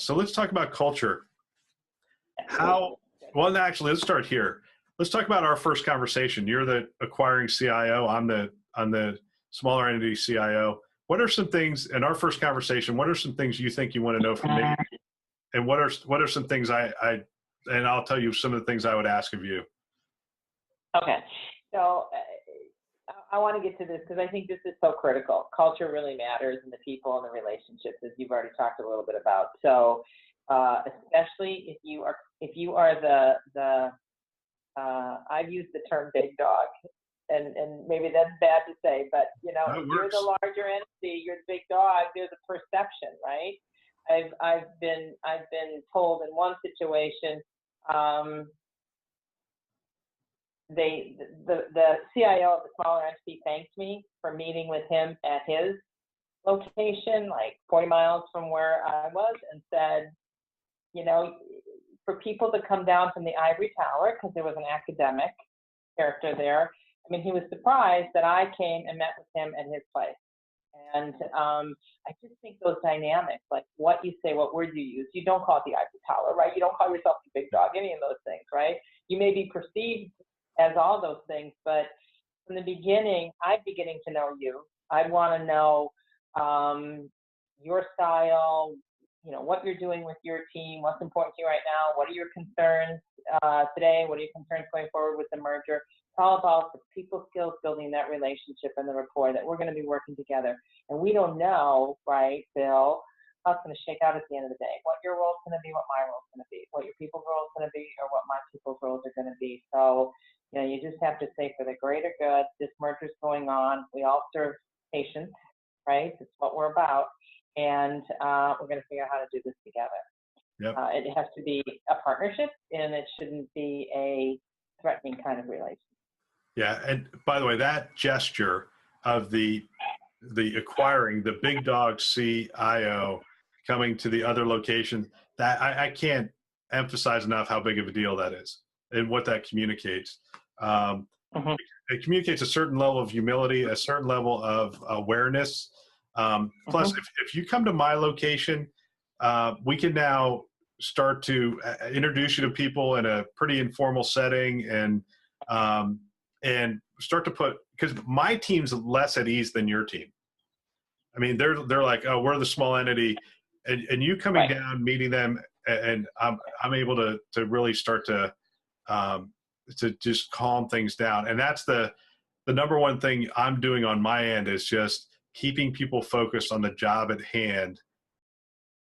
So let's talk about culture. Well, actually, let's start here. Let's talk about our first conversation. You're the acquiring CIO. I'm the smaller entity CIO. What are some things in our first conversation? What are some things you think you want to know from me? And what are some things and I'll tell you some of the things I would ask of you. Okay. So I want to get to this because I think this is so critical. Culture really matters, and the people and the relationships, as you've already talked a little bit about. So especially if you are the I've used the term big dog, and maybe that's bad to say, but if you're the larger entity, you're the big dog. There's a perception, right? I've been told in one situation, the CIO of the smaller entity thanked me for meeting with him at his location, like 40 miles from where I was, and said, for people to come down from the ivory tower, because there was an academic character there, I mean, he was surprised that I came and met with him at his place. And I just think those dynamics, like what you say, what word you use, you don't call it the ivory tower, right? You don't call yourself the big dog, any of those things, right? You may be perceived as all those things, but from the beginning, I'm beginning to know you. I want to know your style, what you're doing with your team, what's important to you right now, what are your concerns today, what are your concerns going forward with the merger. It's all about the people skills, building that relationship and the rapport that we're going to be working together. And we don't know, right, Bill, how it's going to shake out at the end of the day, what your role is going to be, what my role is going to be, what your people's role is going to be, or what my people's roles are going to be. So, you just have to say, for the greater good, this merger is going on. We all serve patients, right? It's what we're about. And we're going to figure out how to do this together. Yep. It has to be a partnership, and it shouldn't be a threatening kind of relationship. Yeah, and by the way, that gesture of the acquiring the big dog CIO coming to the other location, that I can't emphasize enough how big of a deal that is and what that communicates. It communicates a certain level of humility, a certain level of awareness. Plus, if you come to my location, we can now start to introduce you to people in a pretty informal setting and start to put, because my team's less at ease than your team. I mean, they're like, oh, we're the small entity, and you coming down, meeting them, and I'm able to really start to just calm things down. And that's the number one thing I'm doing on my end, is just keeping people focused on the job at hand